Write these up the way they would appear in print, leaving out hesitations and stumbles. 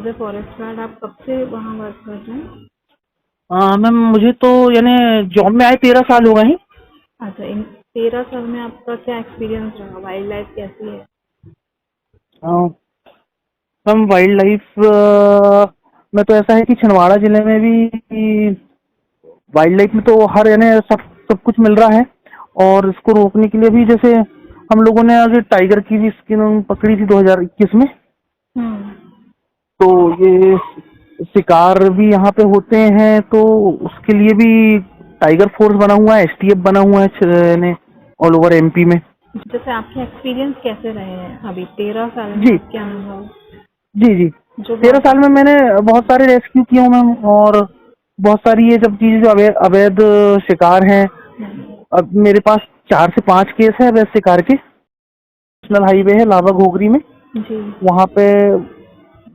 As a forest guard आप कब से वहाँ वर्क कर रहे हैं? मैम मुझे तो यानी जॉब में आए 13 साल हो गए हैं। अच्छा, इन 13 साल में आपका क्या एक्सपीरियंस रहा? वाइल्ड लाइफ कैसी है? मैम वाइल्ड लाइफ में तो ऐसा है कि छिंदवाड़ा जिले में भी वाइल्ड लाइफ में तो हर यानी सब सब कुछ मिल रहा है। और इसको रोकने के लिए भी जैसे हम लोगों ने आज टाइगर की भी स्किन पकड़ी थी 2021 में। हम्म। तो ये शिकार भी यहाँ पे होते हैं, तो उसके लिए भी टाइगर फोर्स बना हुआ है, एसटीएफ बना हुआ है ऑल ओवर एमपी में। जैसे आपके एक्सपीरियंस कैसे रहे हैं अभी 13 साल में जी आपके अनुभव? जी जी। जो 13 साल बहुत। में मैंने बहुत सारे रेस्क्यू किए हूँ मैम। और बहुत सारी ये सब चीजें जो अवैध शिकार हैं। हम्म। अब मेरे पास 4 से 5 केस है अवैध शिकार के। नेशनल हाईवे है लावा घोगरी में, जी। वहाँ पे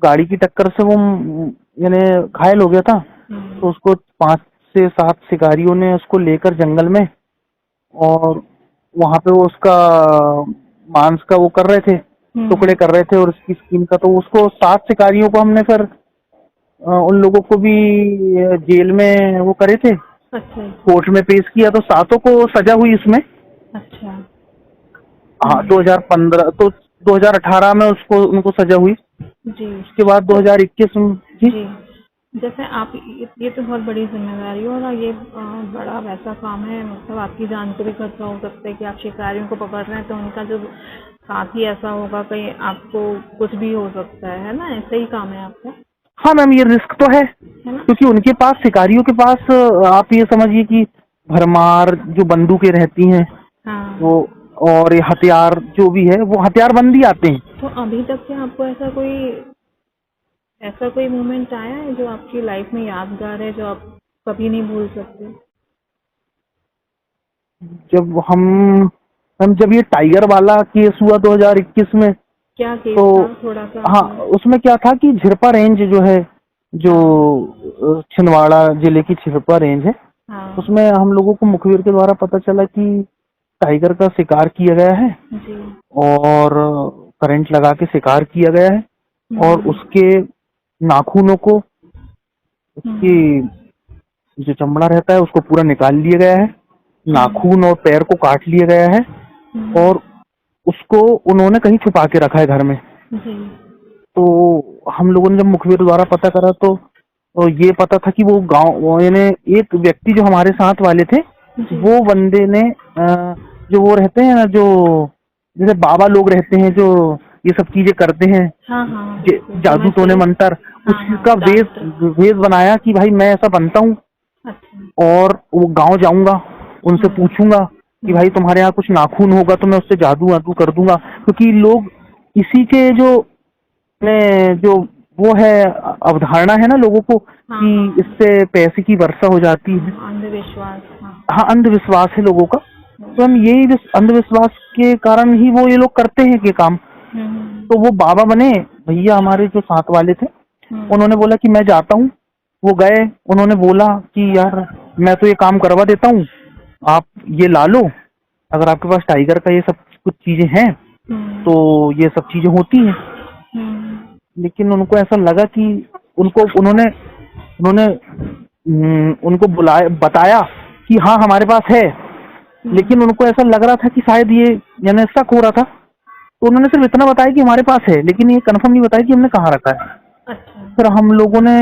गाड़ी की टक्कर से वो यानी घायल हो गया था। तो हम्म। उसको 5 से 7 शिकारियों ने उसको लेकर जंगल में, और वहाँ पे वो उसका मांस का वो कर रहे थे, टुकड़े हम्म। कर रहे थे और उसकी स्किन का। तो उसको 7 शिकारियों को हमने फिर उन लोगों को भी जेल में वो करे थे, अच्छा। कोर्ट में पेश किया, तो 7 को सजा हुई इसमें। अच्छा। हाँ, हम्म। 2015 तो 2018 में उसको उनको सजा हुई। जी। उसके बाद तो 2021 में। जी जी, जैसे आप ये तो बहुत बड़ी जिम्मेदारी है और ये बड़ा वैसा काम है, मतलब आपकी जान को भी खतरा हो सकता है कि आप शिकारियों को पकड़ रहे हैं तो उनका जो साथी ऐसा होगा, कहीं आपको कुछ भी हो सकता है ना? ऐसा ही काम है आपका, हाँ मैम, ये रिस्क तो है है ना? क्योंकि उनके पास, शिकारियों के पास आप ये समझिए कि भरमार जो बंदूकें रहती हैं वो, हाँ। और ये हथियार जो भी है वो हथियार बंद ही आते हैं। तो अभी तक क्या आपको ऐसा कोई मोमेंट आया है जो आपकी लाइफ में यादगार है, जो आप कभी नहीं भूल सकते? जब हम जब ये टाइगर वाला केस हुआ 2021 में, क्या केस तो था, थोड़ा सा हाँ, हमें? उसमें क्या था कि झिरपा रेंज जो है, जो हाँ। छिंदवाड़ा जिले की झिरपा रेंज है, हाँ। उसमें हम लोगों को मुखबिर के द्वारा पता चला कि टाइगर का शिकार किया गया है। जी। और करंट लगा के शिकार किया गया है, और हम्म। उसके नाखूनों को, उसकी हम्म। जो चमड़ा रहता है उसको पूरा निकाल लिया गया है। हम्म। नाखून और पैर को काट लिया गया है। हम्म। और उसको उन्होंने कहीं छुपा के रखा है घर में। जी। तो हम लोगों ने जब मुखबिर द्वारा पता करा, तो ये पता था कि वो गांव यानी एक व्यक्ति जो हमारे साथ वाले थे, जी। वो बंदे ने जो वो रहते हैं ना, जो जैसे बाबा लोग रहते हैं जो ये सब चीजें करते हैं, हाँ हाँ, बिल्कुल जादू समझ टोने गई। मंत्र, हाँ हाँ, उसका वेश तंत्र। वेश बनाया कि भाई मैं ऐसा बनता हूँ, अच्छा। और वो गांव जाऊंगा, उनसे हम्म। पूछूंगा कि भाई हम्म। तुम्हारे यहाँ कुछ नाखून होगा तो मैं उससे जादू वादू कर दूंगा। क्योंकि लोग इसी के जो में जो वो है, अवधारणा है ना लोगों को हाँ कि हाँ। इससे पैसे की वर्षा हो जाती है। हाँ, अंधविश्वास, हाँ। हाँ, अंधविश्वास है लोगों का। तो हम हम्म। यही अंधविश्वास के कारण ही वो ये लोग करते हैं ये काम। हम्म। तो वो बाबा बने भैया हमारे जो साथ वाले थे, हम्म। उन्होंने बोला कि मैं जाता हूँ। वो गए, उन्होंने बोला कि यार मैं तो ये काम करवा देता हूँ, आप ये ला लो, अगर आपके पास टाइगर का ये सब कुछ चीजें हैं हम्म। तो ये सब चीजें होती हैं। हम्म। लेकिन उनको ऐसा लगा कि उनको उन्होंने उन्होंने उनको बुलाया, बताया कि हाँ हमारे पास है। हम्म। लेकिन उनको ऐसा लग रहा था कि शायद ये, यानी शक हो रहा था, तो उन्होंने सिर्फ इतना बताया कि हमारे पास है, लेकिन ये कंफर्म नहीं बताया कि हमने कहाँ रखा है। अच्छा। फिर हम लोगों ने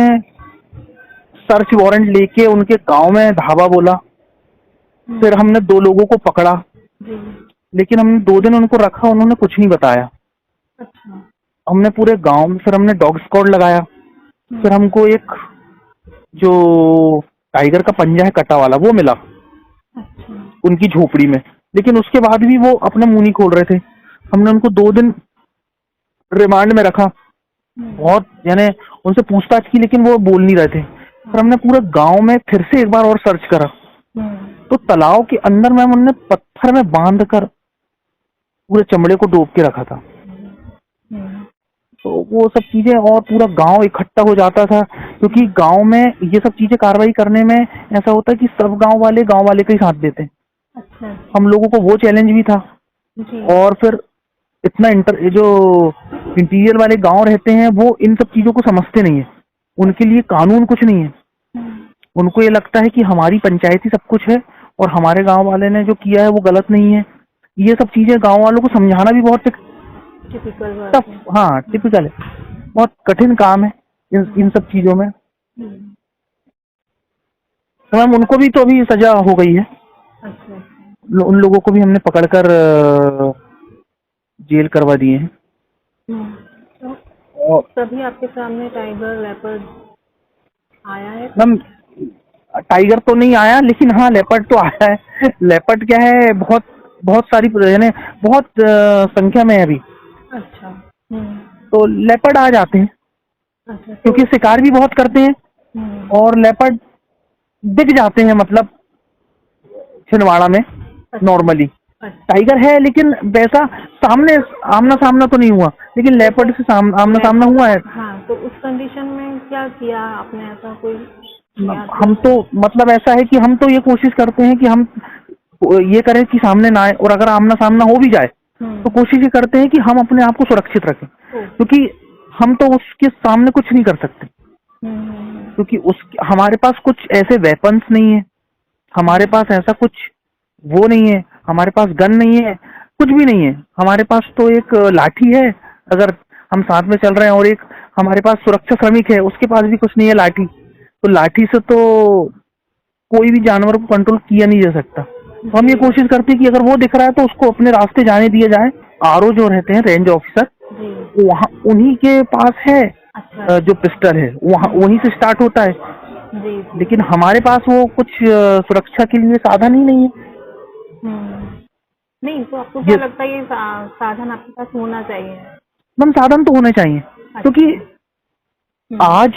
सर्च वारंट लेके उनके गांव में धावा बोला। फिर हम्म। हमने 2 लोगों को पकड़ा, जी। लेकिन हमने 2 दिन उनको रखा, उन्होंने कुछ नहीं बताया। अच्छा। हमने पूरे गांव में फिर हमने डॉग स्क्वाड लगाया। फिर हम्म। हमको एक जो टाइगर का पंजा है कटा वाला वो मिला अच्छा। उनकी झोपड़ी में। लेकिन उसके बाद भी वो अपना मुंह नहीं खोल रहे थे। हमने उनको 2 दिन रिमांड में रखा, हम्म। बहुत यानी उनसे पूछताछ की, लेकिन वो बोल नहीं रहे थे। फिर हाँ। हमने पूरे गांव में फिर से एक बार और सर्च करा, हम्म। तो तालाब के अंदर मैम उन्होंने पत्थर में बांध कर पूरे चमड़े को डोब के रखा था। हम्म। तो वो सब चीजें, और पूरा गांव इकट्ठा हो जाता था, क्योंकि गांव में ये सब चीजें कार्रवाई करने में ऐसा होता है कि सब गांव वाले का ही साथ देते हैं। अच्छा। हम अच्छा। लोगों को वो चैलेंज भी था। जी। और फिर इतना इंटर ये जो इंटीरियर वाले गांव रहते हैं वो इन सब चीजों को समझते नहीं है। उनके लिए कानून कुछ नहीं है। उनको ये लगता है कि हमारी पंचायत ही सब कुछ है और हमारे गांव वाले ने जो किया है वो गलत नहीं है। ये सब चीजें गांव वालों को समझाना भी बहुत टिपिकल टफ, हाँ टिपिकल है, बहुत कठिन काम है इन सब चीजों में। तो मैम उनको भी तो अभी सजा हो गई है। अच्छा। उन लोगों को भी हमने पकड़कर जेल करवा दिए हैं। तो तभी आपके सामने टाइगर लेपर्ड आया है? मैम टाइगर तो नहीं आया, लेकिन हाँ लेपर्ड तो आया है। लेपर्ड क्या है, बहुत बहुत सारी यानी बहुत संख्या में है अभी। अच्छा। तो लेपर्ड आ जाते हैं। अच्छा, क्योंकि शिकार भी बहुत करते हैं और लेपर्ड दिख जाते हैं, मतलब छिंदवाड़ा में। अच्छा। नॉर्मली अच्छा। टाइगर है लेकिन वैसा सामने आमना सामना तो नहीं हुआ, लेकिन लेपर्ड से आमना सामना हुआ है। हाँ, तो उस कंडीशन में क्या किया आपने, ऐसा कोई किया हम तो मतलब ऐसा है कि हम तो ये कोशिश करते हैं कि हम ये करें कि सामने ना आए, और अगर आमना सामना हो भी जाए तो कोशिश ये करते हैं कि हम अपने आप को सुरक्षित रखें, क्योंकि हम तो उसके सामने कुछ नहीं कर सकते। क्योंकि उस हमारे पास कुछ ऐसे वेपन्स नहीं है, हमारे पास ऐसा कुछ वो नहीं है, हमारे पास गन नहीं है, कुछ भी नहीं है। हमारे पास तो एक लाठी है अगर हम साथ में चल रहे हैं, और एक हमारे पास सुरक्षा श्रमिक है, उसके पास भी कुछ नहीं है लाठी। तो लाठी से तो कोई भी जानवर को कंट्रोल किया नहीं जा सकता। तो हम ये कोशिश करते हैं कि अगर वो दिख रहा है तो उसको अपने रास्ते जाने दिया जाए। आरओ जो रहते हैं रेंज ऑफिसर, वहाँ उन्हीं के पास है। अच्छा। जो पिस्टल है वहाँ वहीं से स्टार्ट होता है। जी। लेकिन हमारे पास वो कुछ सुरक्षा के लिए साधन ही नहीं है। नहीं, तो आपको क्या लगता है ये साधन आपके पास होना चाहिए? मैम साधन तो होने चाहिए। क्योंकि आज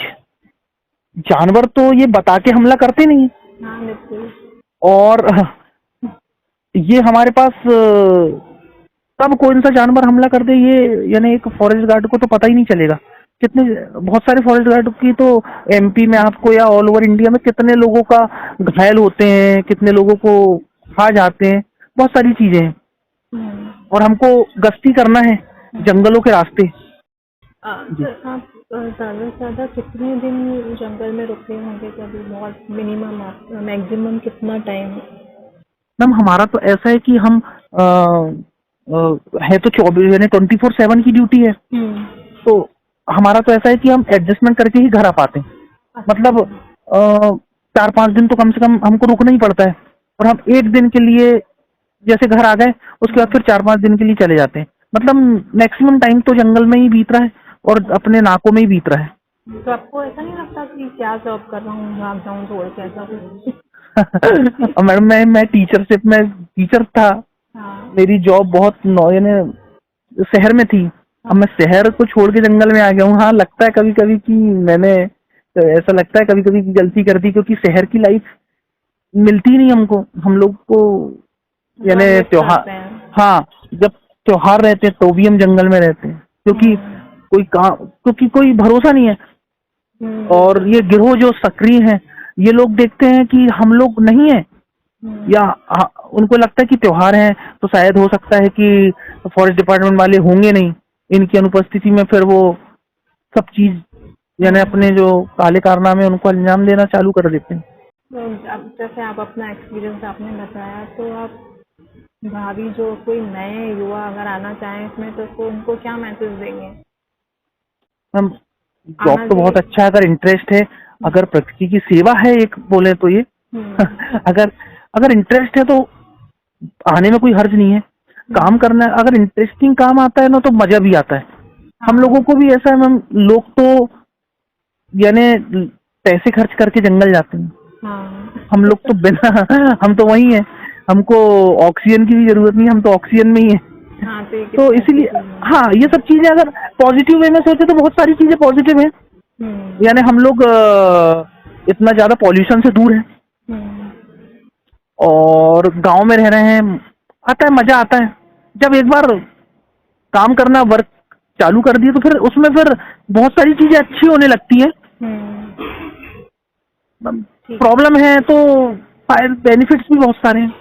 जानवर तो ये बता के हमला करते नहीं। हाँ, बिल्कुल। और ये हमारे पास कब कौन सा जानवर हमला कर दे, ये यानी एक फॉरेस्ट गार्ड को तो पता ही नहीं चलेगा। कितने बहुत सारे फॉरेस्ट गार्ड की तो एमपी में आपको या ऑल ओवर इंडिया में कितने लोगों का घायल होते हैं, कितने लोगों को खा जाते हैं, बहुत सारी चीजें हैं। और हमको गश्ती करना है जंगलों के रास्ते। आप ज़्यादा से ज़्यादा कितने दिन जंगल में रुके होंगे कभी? बहुत मिनिमम मैक्सिमम कितना टाइम? मैम हमारा तो ऐसा है कि हम है तो 24 यानी 24/7 की ड्यूटी है। तो हमारा तो ऐसा है कि हम एडजस्टमेंट करके ही घर आ पाते हैं। मतलब 4-5 दिन तो कम से कम हमको रुकना ही पड़ता है, और हम एक दिन के लिए जैसे घर आ गए उसके बाद फिर 4-5 दिन के लिए चले जाते हैं। मतलब मैक्सिमम टाइम तो जंगल में ही बीत रहा है और अपने नाकों में ही बीत रहा है। तो आपको ऐसा नहीं लगता कि क्या जॉब कर रहा हूँ, भाग जाऊँ छोड़ के, ऐसा कुछ? मैडम मैं टीचरशिप में टीचर था। हाँ। मेरी जॉब बहुत यानी शहर में थी। अब मैं शहर को छोड़ के जंगल में आ गया हूँ। हाँ लगता है कभी कभी कि मैंने ऐसा लगता है कभी कभी कि गलती कर दी, क्योंकि शहर की लाइफ मिलती नहीं हमको, हम लोग को यानी त्योहार। हाँ जब त्योहार रहते हैं तो भी हम जंगल में रहते हैं, क्योंकि कोई काम, क्योंकि कोई भरोसा नहीं है। और ये गिरोह जो सक्रिय हैं, ये लोग देखते हैं कि हम लोग नहीं है, या उनको लगता है कि त्योहार है तो शायद हो सकता है कि फॉरेस्ट डिपार्टमेंट वाले होंगे नहीं, इनकी अनुपस्थिति में फिर वो सब चीज यानी अपने जो काले कारनामे उनको अंजाम देना चालू कर देते हैं। तो अब जैसे आप अपना एक्सपीरियंस आपने बताया, तो आप भाभी जो कोई नए युवा अगर आना चाहें इसमें, तो उनको क्या मैसेज देंगे? मैम जॉब तो बहुत अच्छा है अगर इंटरेस्ट है, अगर प्रकृति की सेवा है एक बोले तो ये अगर अगर इंटरेस्ट है तो आने में कोई हर्ज नहीं है। काम करना, अगर इंटरेस्टिंग काम आता है ना तो मजा भी आता है। हम लोगों को भी ऐसा है मैम, लोग तो यानी पैसे खर्च करके जंगल जाते हैं। हम लोग तो बिना हम तो वही है, हमको ऑक्सीजन की भी जरूरत नहीं, हम तो ऑक्सीजन में ही है। तो इसीलिए हाँ ये सब चीजें अगर पॉजिटिव वे में सोचे तो बहुत सारी चीजें पॉजिटिव है। यानी हम लोग इतना ज्यादा पॉल्यूशन से दूर है, और गांव में रह रहे हैं, आता है मजा आता है। जब एक बार काम करना वर्क चालू कर दिए तो फिर उसमें फिर बहुत सारी चीजें अच्छी होने लगती हैं। प्रॉब्लम है तो बेनिफिट्स भी बहुत सारे हैं।